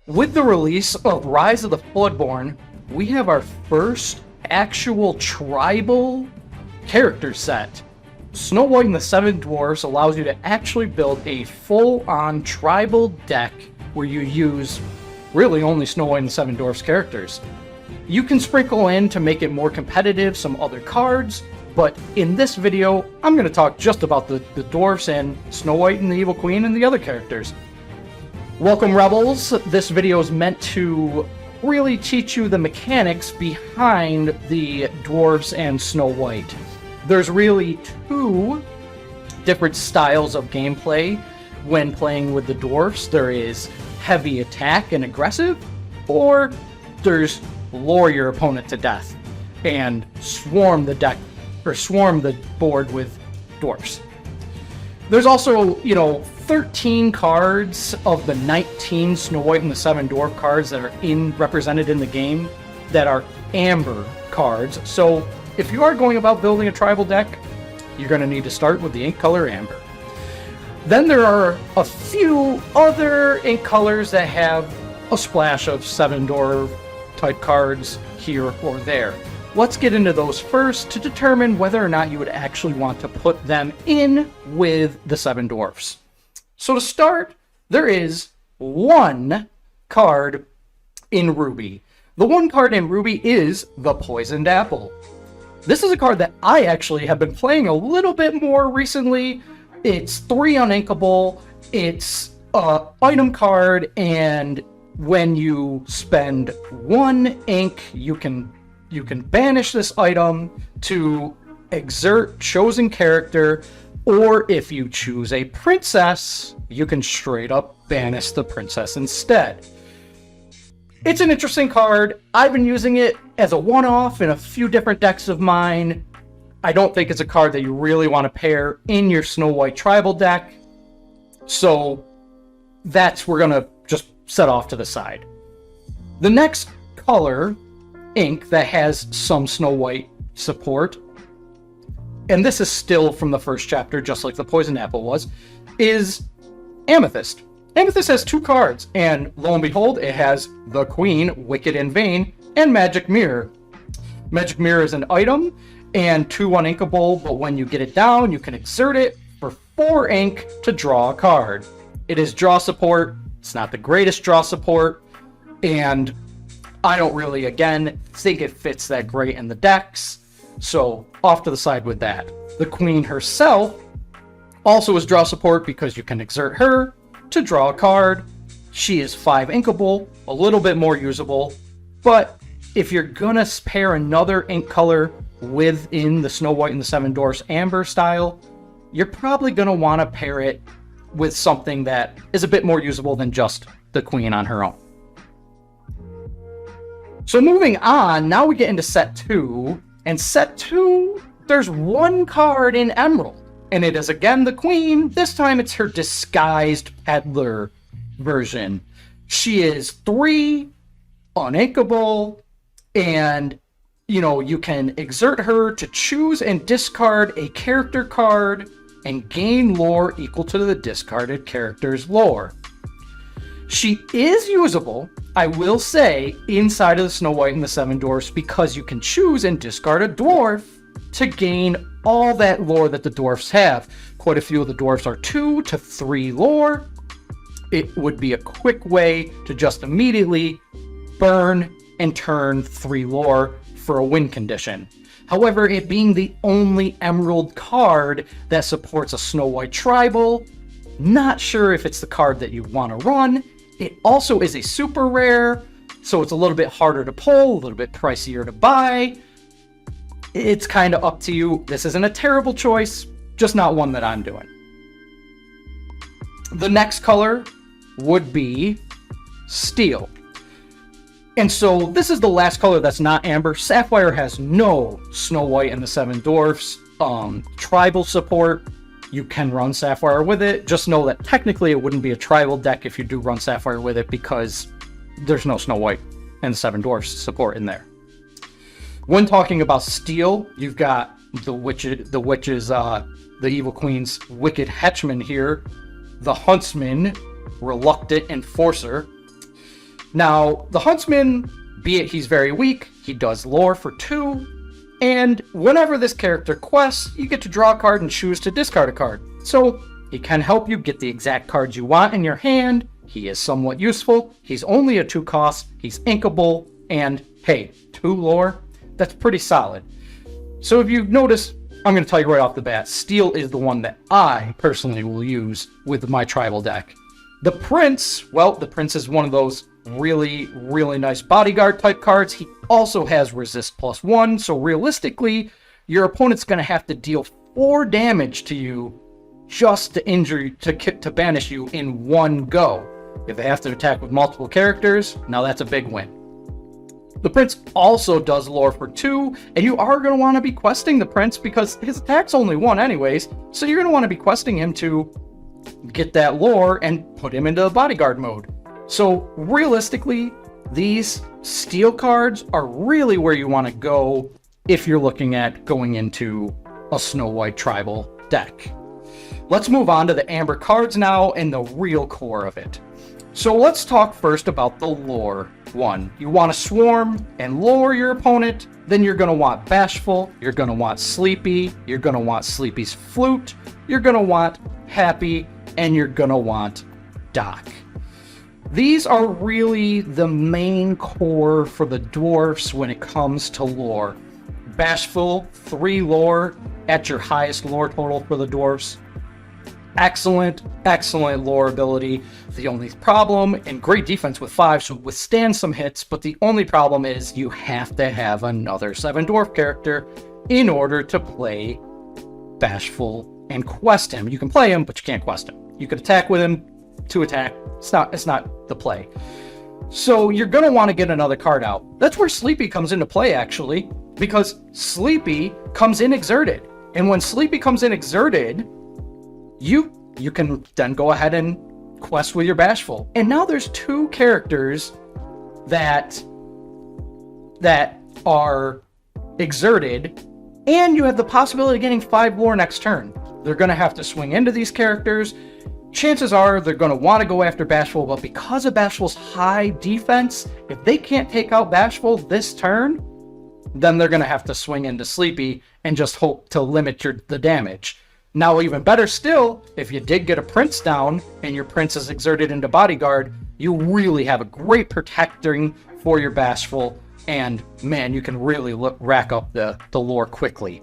With the release of Rise of the Floodborn, we have our first actual tribal character set. Snow White and the Seven Dwarfs allows you to actually build a full-on tribal deck where you use really only Snow White and the Seven Dwarfs characters. You can sprinkle in to make it more competitive some other cards, but in this video, I'm going to talk just about the dwarfs and Snow White and the Evil Queen and the other characters. Welcome, Rebels. This video is meant to really teach you the mechanics behind the dwarves and Snow White. There's really two different styles of gameplay when playing with the dwarfs. There is heavy attack and aggressive, or there's lure your opponent to death and swarm the deck or swarm the board with dwarfs. There's also, 13 cards of the 19 Snow White and the Seven Dwarf cards that are represented in the game that are amber cards. So if you are going about building a tribal deck, you're going to need to start with the ink color amber. Then there are a few other ink colors that have a splash of Seven Dwarf type cards here or there. Let's get into those first to determine whether or not you would actually want to put them in with the Seven Dwarfs. So to start, there is one card in Ruby. The one card in Ruby is the Poisoned Apple. This is a card that I actually have been playing a little bit more recently. It's 3 uninkable, it's an item card, and when you spend 1 ink, you can banish this item to exert chosen character, or if you choose a princess, you can straight up banish the princess instead. It's an interesting card. I've been using it as a one-off in a few different decks of mine. I don't think it's a card that you really want to pair in your Snow White tribal deck, so we're gonna just set off to the side. The next color ink that has some Snow White support, and this is still from the first chapter, just like the Poisoned Apple was, is Amethyst. Amethyst has 2 cards, and lo and behold, it has the Queen, Wicked and Vain, and Magic Mirror. Magic Mirror is an item, and 2 uninkable, but when you get it down, you can exert it for 4 ink to draw a card. It is draw support. It's not the greatest draw support, and I don't really, again, think it fits that great in the decks, so off to the side with that. The Queen herself also is draw support because you can exert her to draw a card. She is 5 inkable, a little bit more usable, but if you're gonna pair another ink color within the Snow White and the Seven Dwarfs amber style, you're probably gonna want to pair it with something that is a bit more usable than just the Queen on her own. So moving on, now we get into set 2, and set 2, there's 1 card in Emerald, and it is again the Queen. This time it's her disguised peddler version. She is 3, uninkable, and you can exert her to choose and discard a character card and gain lore equal to the discarded character's lore. She is usable, I will say, inside of the Snow White and the Seven Dwarfs because you can choose and discard a dwarf to gain all that lore that the dwarfs have. Quite a few of the dwarfs are 2 to 3 lore. It would be a quick way to just immediately burn and turn 3 lore for a win condition. However, it being the only Emerald card that supports a Snow White tribal, not sure if it's the card that you want to run. It also is a super rare, so it's a little bit harder to pull, a little bit pricier to buy. It's kind of up to you. This isn't a terrible choice, just not one that I'm doing. The next color would be Steel. And so this is the last color that's not amber. Sapphire has no Snow White and the Seven Dwarfs tribal support. You can run Sapphire with it. Just know that technically it wouldn't be a tribal deck if you do run Sapphire with it because there's no Snow White and the Seven Dwarfs support in there. When talking about Steel, you've got the Evil Queen's Wicked Henchman here, the Huntsman, Reluctant Enforcer. Now, the Huntsman, be it he's very weak, he does lore for 2, and whenever this character quests, you get to draw a card and choose to discard a card. So, he can help you get the exact cards you want in your hand, he is somewhat useful, he's only a 2 cost, he's inkable, and hey, 2 lore, that's pretty solid. So if you notice, I'm going to tell you right off the bat, Steel is the one that I personally will use with my tribal deck. The Prince, well, the Prince is one of those really, really nice bodyguard type cards. He also has resist +1, so realistically, your opponent's going to have to deal 4 damage to you just to injure you, to banish you in one go. If they have to attack with multiple characters, now that's a big win. The Prince also does lore for 2, and you are going to want to be questing the Prince because his attack's only 1 anyways, so you're going to want to be questing him to get that lore and put him into the bodyguard mode. So realistically, these Steel cards are really where you want to go if you're looking at going into a Snow White tribal deck. Let's move on to the Amber cards now and the real core of it. So let's talk first about the lore one. You want to swarm and lure your opponent, then you're going to want Bashful, you're going to want Sleepy, you're going to want Sleepy's Flute, you're going to want Happy, and you're going to want Doc. These are really the main core for the dwarfs when it comes to lore. Bashful, 3 lore at your highest lore total for the dwarfs. Excellent, excellent lore ability. The only problem, and great defense with 5, so withstand some hits, but the only problem is you have to have another 7 dwarf character in order to play Bashful and quest him. You can play him, but you can't quest him. You can attack with him to attack. It's not the play. So you're going to want to get another card out. That's where Sleepy comes into play, actually, because Sleepy comes in exerted. And when Sleepy comes in exerted, you can then go ahead and quest with your Bashful. And now there's 2 characters that are exerted, and you have the possibility of getting 5 lore next turn. They're going to have to swing into these characters. Chances are they're going to want to go after Bashful, but because of Bashful's high defense, if they can't take out Bashful this turn, then they're going to have to swing into Sleepy and just hope to limit the damage. Now, even better still, if you did get a Prince down and your Prince is exerted into Bodyguard, you really have a great protecting for your Bashful, and man, you can really rack up the lore quickly.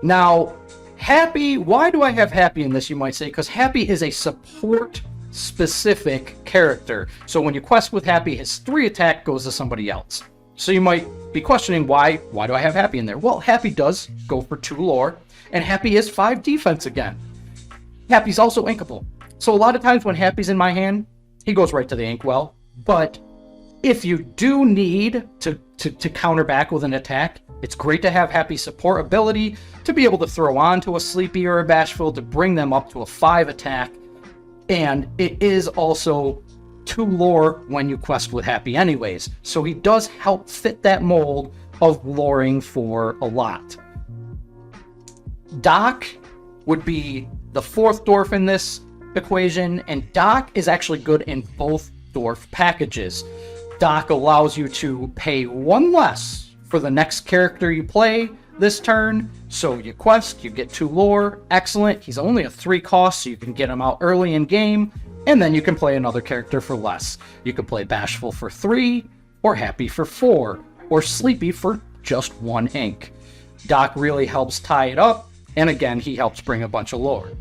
Now, Happy, why do I have Happy in this, you might say? Because Happy is a support-specific character. So when you quest with Happy, his 3 attack goes to somebody else. So you might be questioning, why do I have Happy in there? Well, Happy does go for 2 lore, and Happy is 5 defense again. Happy's also inkable. So a lot of times when Happy's in my hand, he goes right to the inkwell. But if you do need to counter back with an attack, it's great to have Happy support ability to be able to throw on to a Sleepy or a Bashful to bring them up to a 5 attack. And it is also 2 lore when you quest with Happy anyways. So he does help fit that mold of loring for a lot. Doc would be the 4th dwarf in this equation, and Doc is actually good in both dwarf packages. Doc allows you to pay 1 less for the next character you play this turn. So you quest, you get 2 lore, excellent. He's only a 3 cost, so you can get him out early in game, and then you can play another character for less. You can play Bashful for 3, or Happy for 4, or Sleepy for just 1 ink. Doc really helps tie it up, and again, he helps bring a bunch of lore.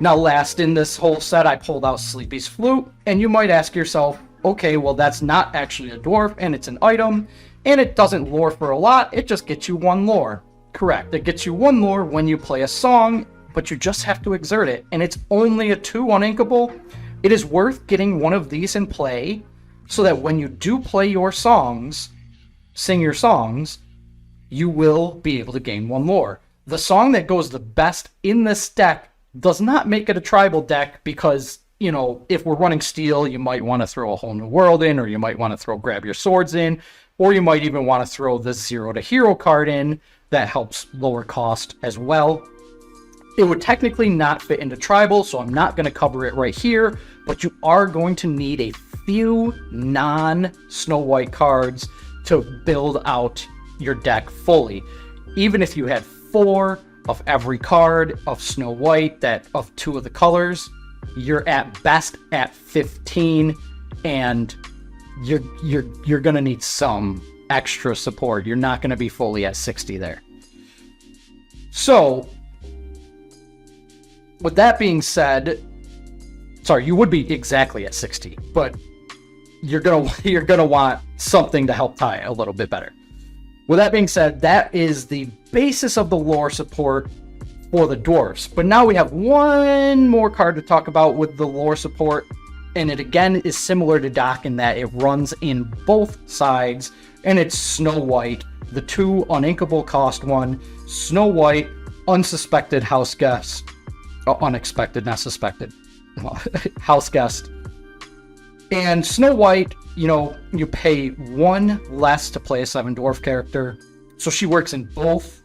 Now last in this whole set, I pulled out Sleepy's Flute, and you might ask yourself, okay, well that's not actually a dwarf, and it's an item, and it doesn't lore for a lot, it just gets you 1 lore. Correct, it gets you 1 lore when you play a song, but you just have to exert it, and it's only a 2 uninkable. It is worth getting one of these in play, so that when you do play your songs, sing your songs, you will be able to gain 1 lore. The song that goes the best in this deck does not make it a tribal deck because, you know, if we're running Steel, you might want to throw a Whole New World in, or you might want to throw Grab Your Swords in, or you might even want to throw the 0 to Hero card in. That helps lower cost as well. It would technically not fit into tribal, so I'm not going to cover it right here, but you are going to need a few non-Snow White cards to build out your deck fully. Even if you had 4 of every card of Snow White, that of 2 of the colors, you're at best at 15, and you're gonna need some extra support. You're not gonna be fully at 60 there. So, with that being said, sorry, you would be exactly at 60, but you're gonna want something to help tie it a little bit better. With that being said, that is the basis of the lore support for the dwarves. But now we have one more card to talk about with the lore support, and it again is similar to Doc in that it runs in both sides, and it's Snow White, the 2 uninkable cost one, Snow White, unsuspected house guest, unexpected, not suspected, house guest. And Snow White, you know, you pay 1 less to play a 7 dwarf character. So she works in both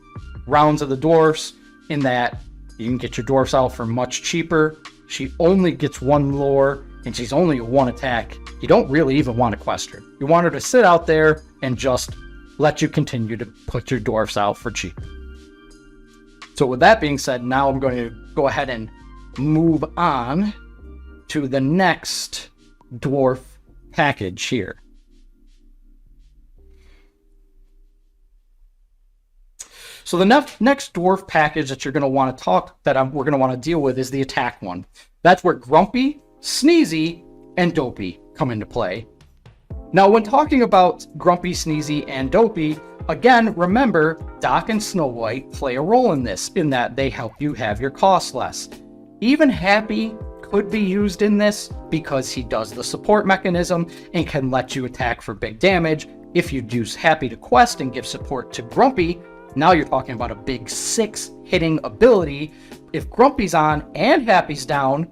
rounds of the dwarves in that you can get your dwarves out for much cheaper. She only gets 1 lore and she's only a 1 attack. You don't really even want to quest her. You want her to sit out there and just let you continue to put your dwarves out for cheap. So with that being said, now I'm going to go ahead and move on to the next dwarf package here. So the next dwarf package that you're going to want to we're going to want to deal with is the attack one. That's where Grumpy, Sneezy, and Dopey come into play. Now, when talking about Grumpy, Sneezy, and Dopey, again, remember, Doc and Snow White play a role in this, in that they help you have your cost less. Even Happy could be used in this because he does the support mechanism and can let you attack for big damage. If you use Happy to quest and give support to Grumpy, now you're talking about a big 6 hitting ability. If Grumpy's on and Happy's down,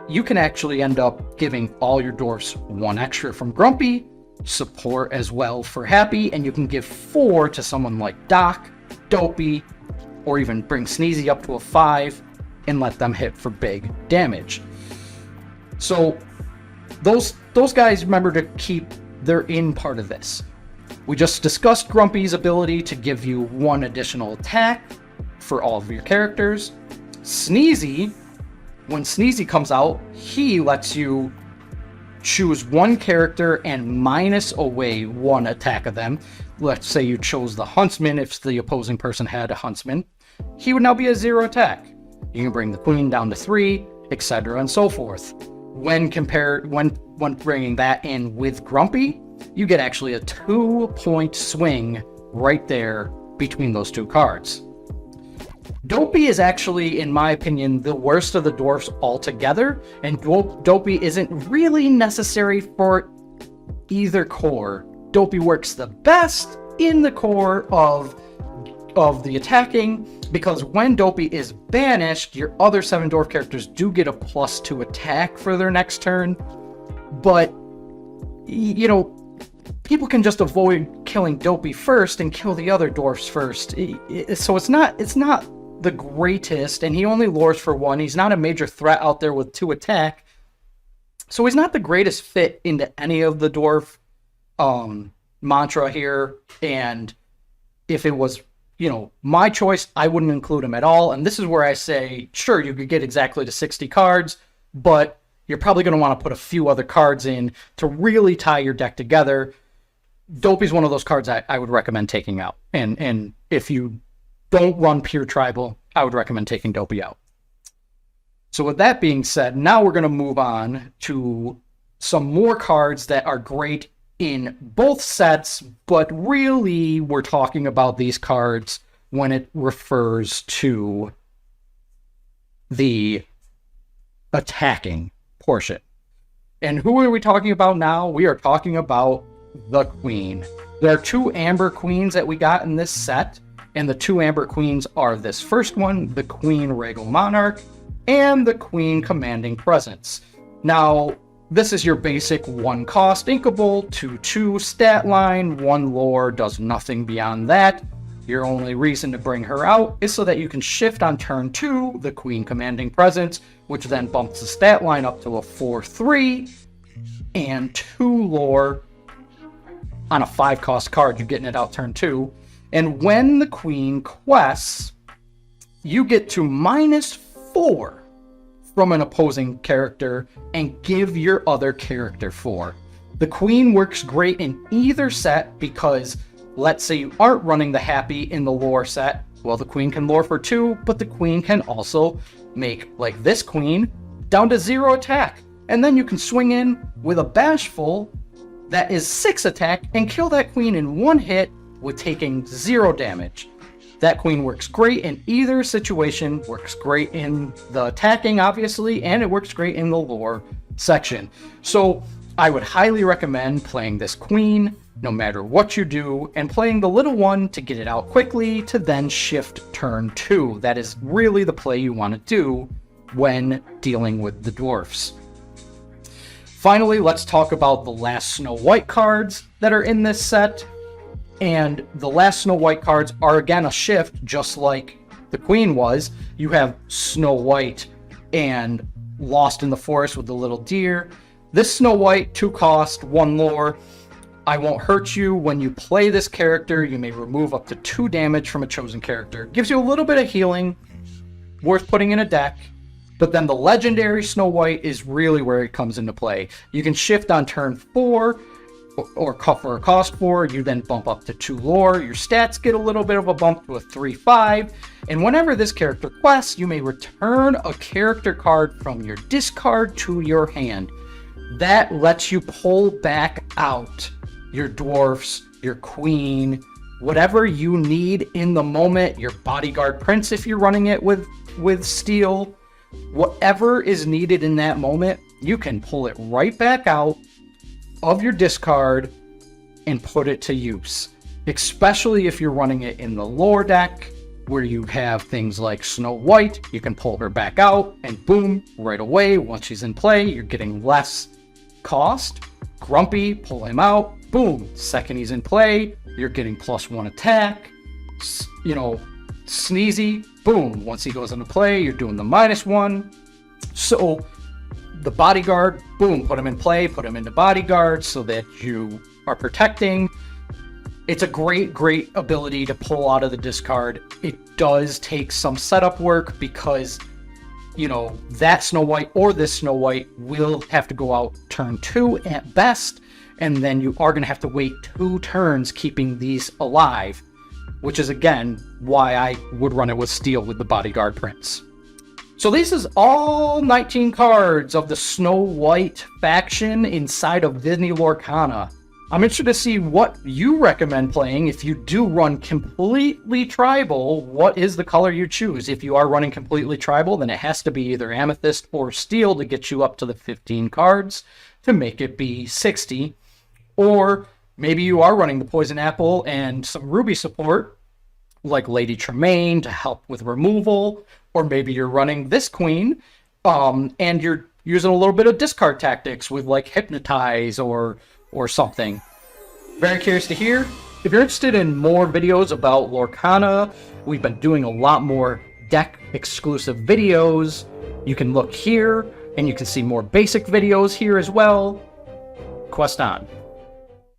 you can actually end up giving all your dwarfs 1 extra from Grumpy, support as well for Happy, and you can give 4 to someone like Doc, Dopey, or even bring Sneezy up to a 5 and let them hit for big damage. So those guys, remember to keep their in part of this. We just discussed Grumpy's ability to give you 1 additional attack for all of your characters. Sneezy, when Sneezy comes out, he lets you choose 1 character and minus away 1 attack of them. Let's say you chose the Huntsman. If the opposing person had a Huntsman, he would now be a 0 attack. You can bring the Queen down to 3, etc. and so forth. When bringing that in with Grumpy, you get actually a 2-point swing right there between those 2 cards. Dopey is actually, in my opinion, the worst of the dwarfs altogether, and Dopey isn't really necessary for either core. Dopey works the best in the core of the attacking, because when Dopey is banished, your other 7 dwarf characters do get a +2 attack for their next turn, but, you know, people can just avoid killing Dopey first and kill the other dwarfs first. So it's not the greatest, and he only lures for 1. He's not a major threat out there with 2 attack. So he's not the greatest fit into any of the dwarf mantra here. And if it was, you know, my choice, I wouldn't include him at all. And this is where I say, sure, you could get exactly to 60 cards, but you're probably going to want to put a few other cards in to really tie your deck together. Dopey's one of those cards I would recommend taking out. And if you don't run pure tribal, I would recommend taking Dopey out. So with that being said, now we're going to move on to some more cards that are great in both sets, but really we're talking about these cards when it refers to the attacking portion. And who are we talking about now? We are talking about the Queen. There are 2 Amber Queens that we got in this set, and the 2 Amber Queens are this first one, the Queen Regal Monarch, and the Queen Commanding Presence. Now, this is your basic 1 cost inkable, 2/2 stat line, 1 lore, does nothing beyond that. Your only reason to bring her out is so that you can shift on turn 2 the Queen Commanding Presence, which then bumps the stat line up to a 4/3. and 2 lore on a 5-cost card. You're getting it out turn 2. And when the queen quests, you get to -4 from an opposing character and give your other character 4. The queen works great in either set because let's say you aren't running the happy in the lore set. Well, the queen can lore for 2, but the queen can also make, like this queen, down to 0 attack. And then you can swing in with a bashful that is 6 attack and kill that queen in 1 hit with taking 0 damage. That queen works great in either situation, works great in the attacking, obviously, and it works great in the lore section. So I would highly recommend playing this queen, no matter what you do, and playing the little one to get it out quickly to then shift turn 2. That is really the play you want to do when dealing with the dwarfs. Finally, let's talk about the last Snow White cards that are in this set. And the last Snow White cards are again a shift, just like the queen was. You have Snow White and Lost in the Forest with the Little Deer. This Snow White, 2 cost, 1 lore. I won't hurt you. When you play this character, you may remove up to 2 damage from a chosen character. Gives you a little bit of healing, worth putting in a deck. But then the legendary Snow White is really where it comes into play. You can shift on turn 4, or for a cost 4, you then bump up to 2 lore. Your stats get a little bit of a bump to a 3/5. And whenever this character quests, you may return a character card from your discard to your hand. That lets you pull back out your dwarfs, your queen, whatever you need in the moment, your bodyguard prince if you're running it with steel. Whatever is needed in that moment, you can pull it right back out of your discard and put it to use. Especially if you're running it in the lore deck, where you have things like Snow White, you can pull her back out and boom, right away, once she's in play, you're getting less cost. Grumpy, pull him out, boom, second he's in play, you're getting +1 attack. Sneezy, boom, once he goes into play, you're doing the -1. So the bodyguard, boom, put him in play, put him into bodyguard so that you are protecting. It's a great ability to pull out of the discard. It does take some setup work because, that Snow White or this Snow White will have to go out turn 2 at best, and then you are going to have to wait 2 turns keeping these alive, which is, again, why I would run it with steel with the bodyguard prince. So this is all 19 cards of the Snow White faction inside of Disney Lorcana. I'm interested to see what you recommend playing. If you do run completely tribal, what is the color you choose? If you are running completely tribal, then it has to be either Amethyst or Steel to get you up to the 15 cards to make it be 60. Or maybe you are running the Poison Apple and some Ruby support, like Lady Tremaine to help with removal. Or maybe you're running this queen, and you're using a little bit of discard tactics with like Hypnotize or something. Very curious to hear. If you're interested in more videos about Lorcana, we've been doing a lot more deck exclusive videos. You can look here, and you can see more basic videos here as well. Quest on.